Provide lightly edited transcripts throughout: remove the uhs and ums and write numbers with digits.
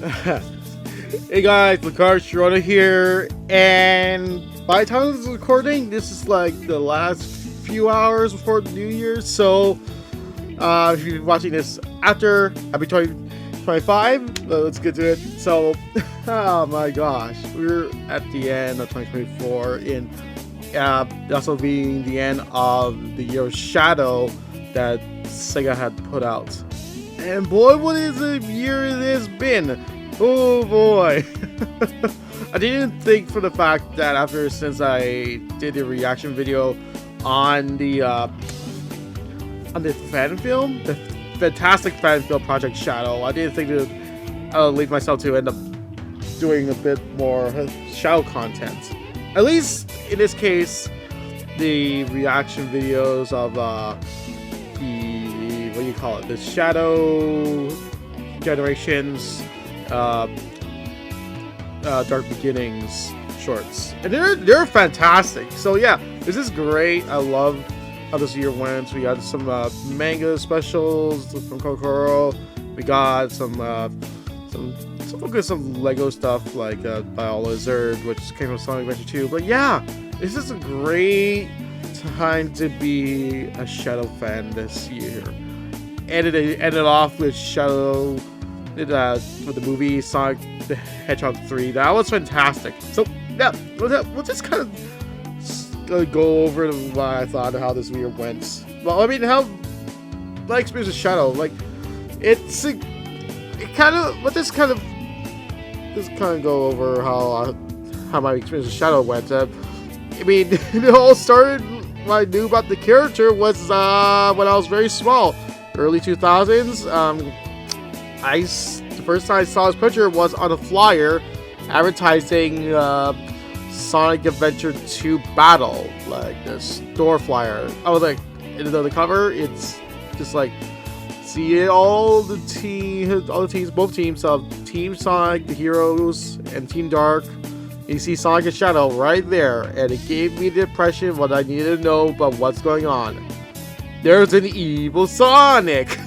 Hey guys, LucarioShirona here, and by the time of this recording, this is like the last few hours before New Year's, so if you're watching this after, happy 2025, let's get to it. So, oh my gosh, we're at the end of 2024, and also being the end of the year of Shadow that SEGA had put out. And boy, what is a year it has been! Oh boy! I didn't think for the fact that since I did the reaction video on the fan film, the fantastic fan film Project Shadow, I didn't think to leave myself to end up doing a bit more Shadow content. At least in this case, the reaction videos of what do you call it? The Shadow Generations. Dark Beginnings shorts, and they're fantastic. So yeah, this is great. I love how this year went. We got some manga specials from Kokoro. We got some Lego stuff like Bio Lizard, which came from Sonic Adventure 2. But yeah, this is a great time to be a Shadow fan this year. Ended off with Shadow. With the movie Sonic the Hedgehog 3, that was fantastic. So yeah, we'll just kind of go over what I thought of how this year went. Well, I mean, how my experience with Shadow, like just kind of go over how my experience with Shadow went. I mean, it all started when I knew about the character was when I was very small, early 2000s. The first time I saw his picture was on a flyer advertising Sonic Adventure 2 Battle, like the store flyer. I was like, the cover, it's just like, see all the teams, both teams of Team Sonic, the Heroes, and Team Dark. You see Sonic and Shadow right there, and it gave me the impression what I needed to know about what's going on. There's an evil Sonic!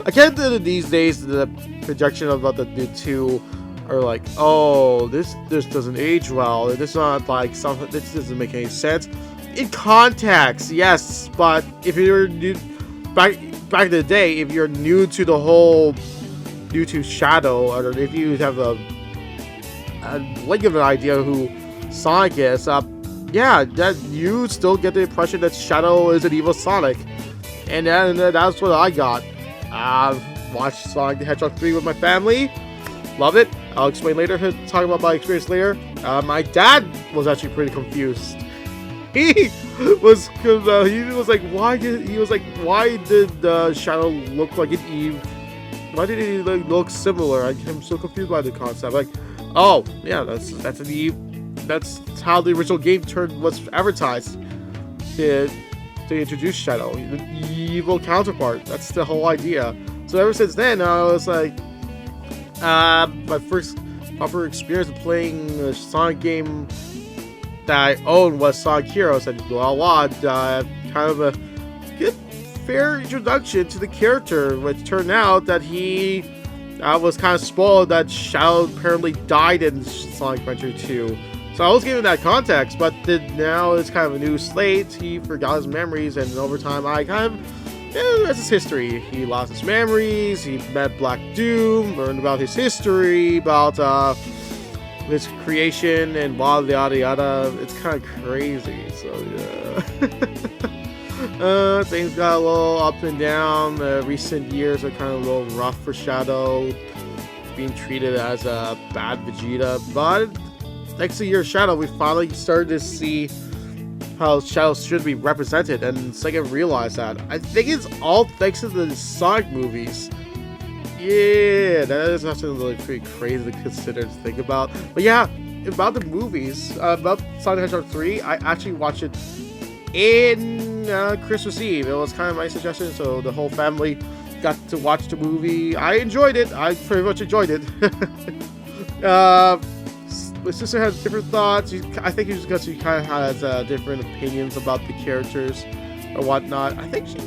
I can't do it these days. The projection about the new two are like, oh, this doesn't age well. This is not like something. This doesn't make any sense. In context, yes, but if you're new, back in the day, if you're new to the whole, new to Shadow, or if you have a like of an idea who Sonic is, yeah, that you still get the impression that Shadow is an evil Sonic, and that's what I got. Watched Sonic the Hedgehog 3 with my family. Love it. I'll explain later. Talk about my experience later. My dad was actually pretty confused. He was like, why did Shadow look like an Eve? Why did he look similar? I'm so confused by the concept. Like, oh yeah, that's an Eve. That's how the original game was advertised. To introduce Shadow, the evil counterpart. That's the whole idea. So ever since then, I was like, my first proper experience of playing a Sonic game that I owned was Sonic Heroes, and kind of a good, fair introduction to the character, which turned out that I was kind of spoiled that Shadow apparently died in Sonic Adventure 2. So I was given that context, but now it's kind of a new slate. He forgot his memories, and over time I kind of, that's his history. He lost his memories, he met Black Doom, learned about his history, about his creation, and yada yada. It's kind of crazy, so yeah. Things got a little up and down. Recent years are kind of a little rough for Shadow, being treated as a bad Vegeta, but thanks to your Shadow, we finally started to see how Shadow should be represented, and SEGA realized that. I think it's all thanks to the Sonic movies. Yeah, that is actually really pretty crazy to consider to think about. But yeah, about the movies, about Sonic the Hedgehog 3, I actually watched it in Christmas Eve. It was kind of my suggestion, so the whole family got to watch the movie. I enjoyed it. I pretty much enjoyed it. My sister had different thoughts. I think it's because she kind of has different opinions about the characters or whatnot. I think she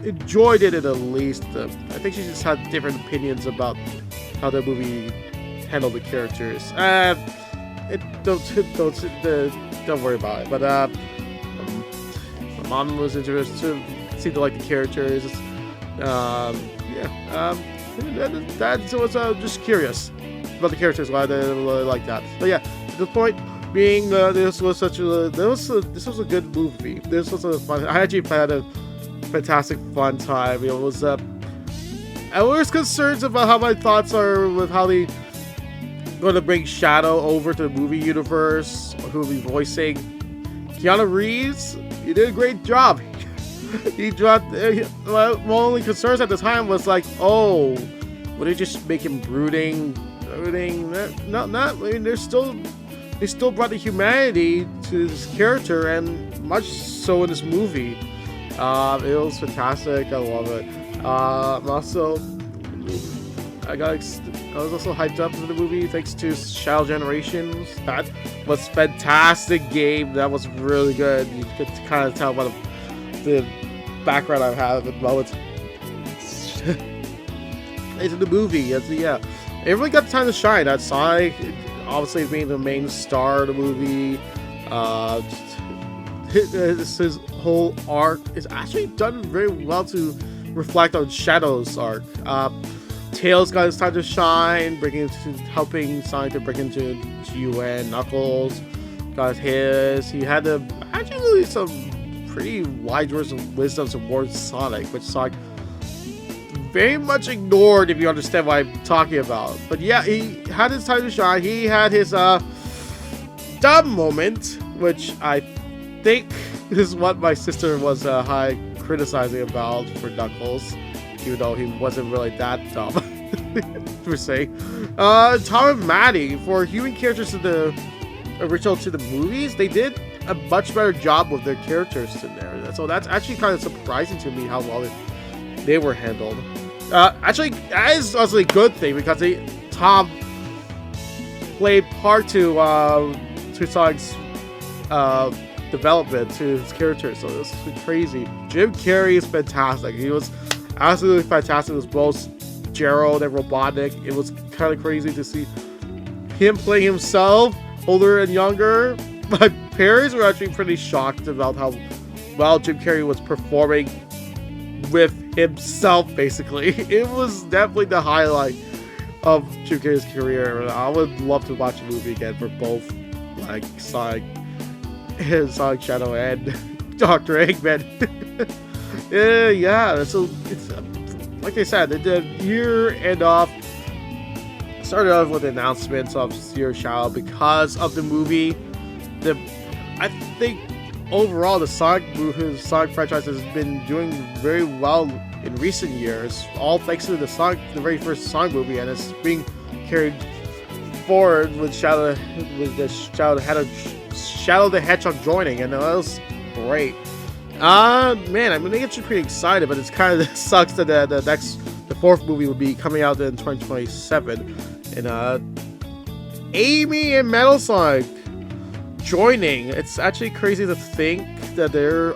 enjoyed it at least. I think she just had different opinions about how the movie handled the characters. Don't worry about it. But my mom was interested, seemed to like the characters. That was just curious about the characters, why they really like that. But yeah, the point being, this was a good movie. This was a fun. I actually had a fantastic fun time. It was I was concerned about how my thoughts are with how they going to bring Shadow over to the movie universe, who will be voicing Keanu Reeves. He did a great job. He dropped. My only concerns at the time was like, oh, would they just make him brooding? Not. I mean, they still brought the humanity to this character, and much so in this movie. It was fantastic. I love it. I was also hyped up for the movie thanks to Shadow Generations. That was a fantastic game. That was really good. You could kind of tell by the background I have at the moment. It's in the movie. Yeah. It really got time to shine. That Sonic, obviously being the main star of the movie. His whole arc is actually done very well to reflect on Shadow's arc. Tails got his time to shine, helping Sonic to break into UN. Knuckles got his. He had actually some pretty wide words of wisdom towards Sonic, which Sonic very much ignored, if you understand what I'm talking about. But yeah, he had his time to shine. He had his dumb moment, which I think is what my sister was high criticizing about for Knuckles, even though he wasn't really that dumb per se. Tom and Maddie, for human characters in the original to the movies, they did a much better job with their characters in there. So that's actually kind of surprising to me how well they were handled. Actually, that is also a good thing because Tom played part to Sonic's development to his character, so this is crazy. Jim Carrey is fantastic. He was absolutely fantastic as both Gerald and Robotnik. It was kind of crazy to see him play himself, older and younger. My parents were actually pretty shocked about how well Jim Carrey was performing with himself, basically. It was definitely the highlight of Jim Carrey's career. I would love to watch a movie again for both, like Sonic, Shadow, and Dr. Eggman. Yeah, so it's like I said, the year end off started off with announcements of Zero Shadow because of the movie. I think overall the Sonic franchise has been doing very well in recent years, all thanks to the very first Sonic movie, and it's being carried forward with Shadow the Hedgehog joining, and that was great. Man, I'm actually pretty excited, but it's kind of sucks that the fourth movie will be coming out in 2027, and Amy and Metal Sonic joining. It's actually crazy to think that they're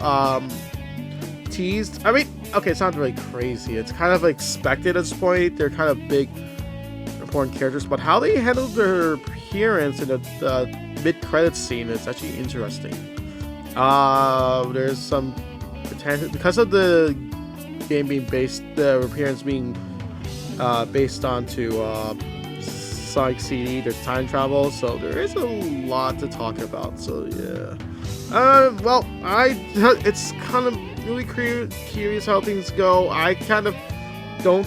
teased. I mean, okay, it's not really crazy. It's kind of expected at this point. They're kind of big, important characters, but how they handled their appearance in the mid-credits scene is actually interesting. There's some potential because of the game being the appearance being based onto Sonic CD. There's time travel, so there is a lot to talk about. So yeah. Well, it's kind of really curious how things go. I kind of don't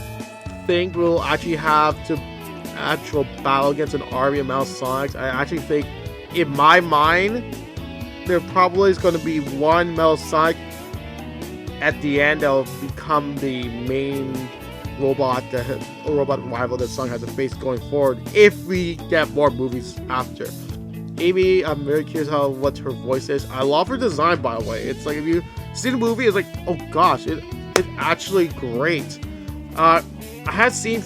think we'll actually have to actual battle against an army of Metal Sonics. I actually think, in my mind, there probably is going to be one Metal Sonic at the end that will become the main robot rival that Sonic has to face going forward if we get more movies after. Amy, I'm very curious what her voice is. I love her design, by the way. It's like, if you see the movie, it's like, oh gosh, it's actually great. I have seen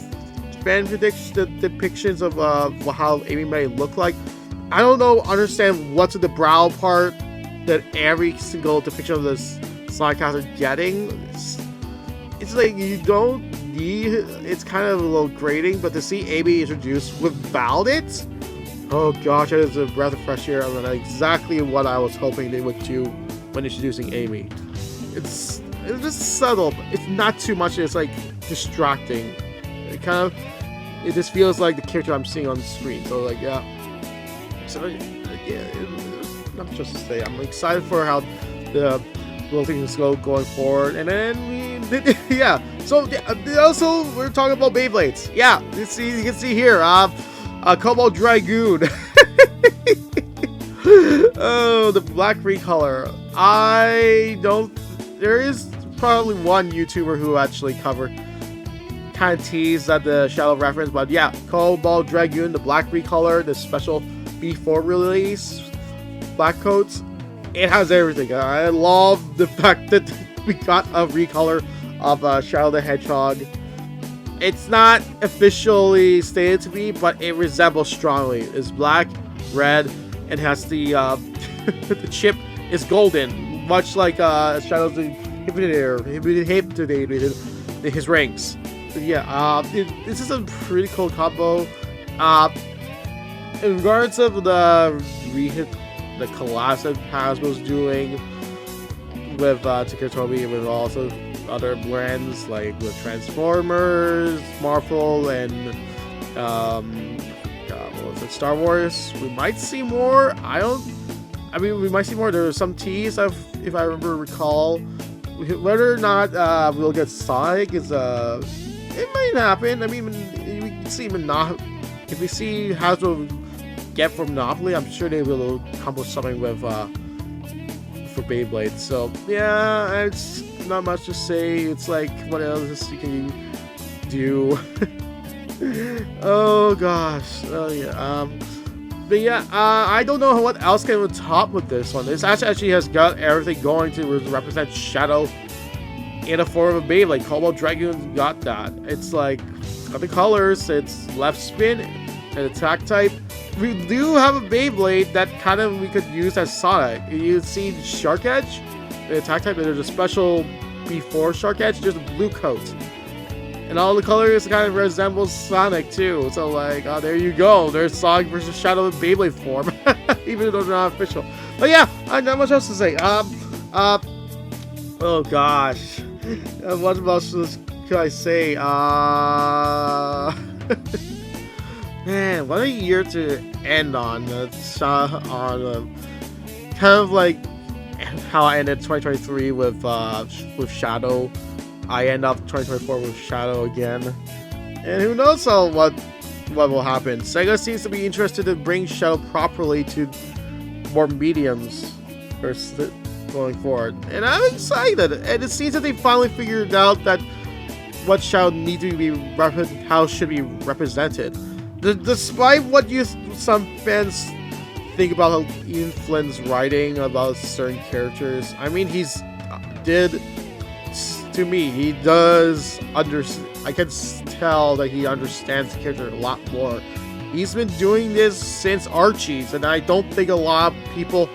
fan depictions of how Amy may look like. I don't understand what's in the brow part that every single depiction of this Sonic cast are getting. It's like, you don't 3D, it's kind of a little grating, but to see Amy introduced without it, oh gosh, that is a breath of fresh air. I mean, exactly what I was hoping they would do when introducing Amy. It's just subtle, but it's not too much. It's like distracting. It just feels like the character I'm seeing on the screen. So like, yeah. So yeah, not much to say. I'm excited for how the little things go going forward, and then yeah. So also we're talking about Beyblades. Yeah, you can see here, Cobalt Dragoon. Oh, the black recolor. There is probably one YouTuber who actually kind of teased at the Shadow reference, but yeah, Cobalt Dragoon, the black recolor, the special B4 release black coats. It has everything. I love the fact that we got a recolor of Shadow the Hedgehog. It's not officially stated to be, but it resembles strongly. It's black, red, and has the the chip is golden, much like Shadow's his rings. But yeah, this is a pretty cool combo. In regards of the collabs that Hasbro's doing with Takara Tomy, with also other brands like with Transformers, Marvel, and what was it, Star Wars. We might see more. We might see more. There was some tease of, if I recall, whether or not we'll get Sonic is it might happen. I mean, we can see if we see Hasbro get from Monopoly, I'm sure they will accomplish something with for Beyblade. So yeah, it's not much to say. It's like, what else you can do? Oh gosh. Oh yeah. But yeah, I don't know what else can top with this one. This actually has got everything going to represent Shadow in a form of Beyblade. Cobalt Dragoon got that. It's like, it's got the colors, it's left spin, and attack type. We do have a Beyblade that kind of we could use as Sonic. You see Shark Edge, the attack type, and there's a special B4 Shark Edge, there's a blue coat. And all the colors kind of resemble Sonic too. So like, oh, there you go. There's Sonic versus Shadow in Beyblade form. Even though they're not official. But yeah, not much else to say. Oh gosh. What else could I say? Man, what a year to end on. Kind of like how I ended 2023 with Shadow. I end up 2024 with Shadow again. And who knows what will happen. SEGA seems to be interested in bringing Shadow properly to more mediums going forward. And I'm excited. And it seems that they finally figured out that what Shadow needs to be how should be represented. Despite what some fans think about Ian Flynn's writing about certain characters, I mean, to me, he does I can tell that he understands the character a lot more. He's been doing this since Archie's, and I don't think a lot of people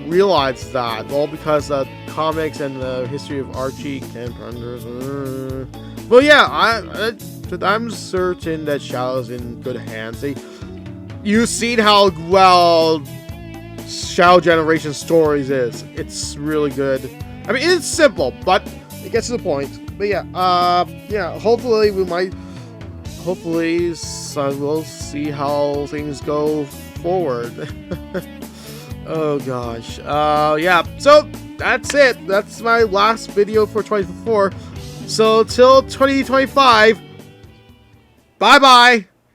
realize that. All because of comics and the history of Archie can understand. But yeah, I'm certain that Shadow's in good hands. You've seen how well Shadow Generation Stories is. It's really good. I mean, it's simple, but it gets to the point. But yeah, hopefully we'll see how things go forward. Oh gosh. Yeah, so that's it. That's my last video for 2024. So till 2025, bye bye.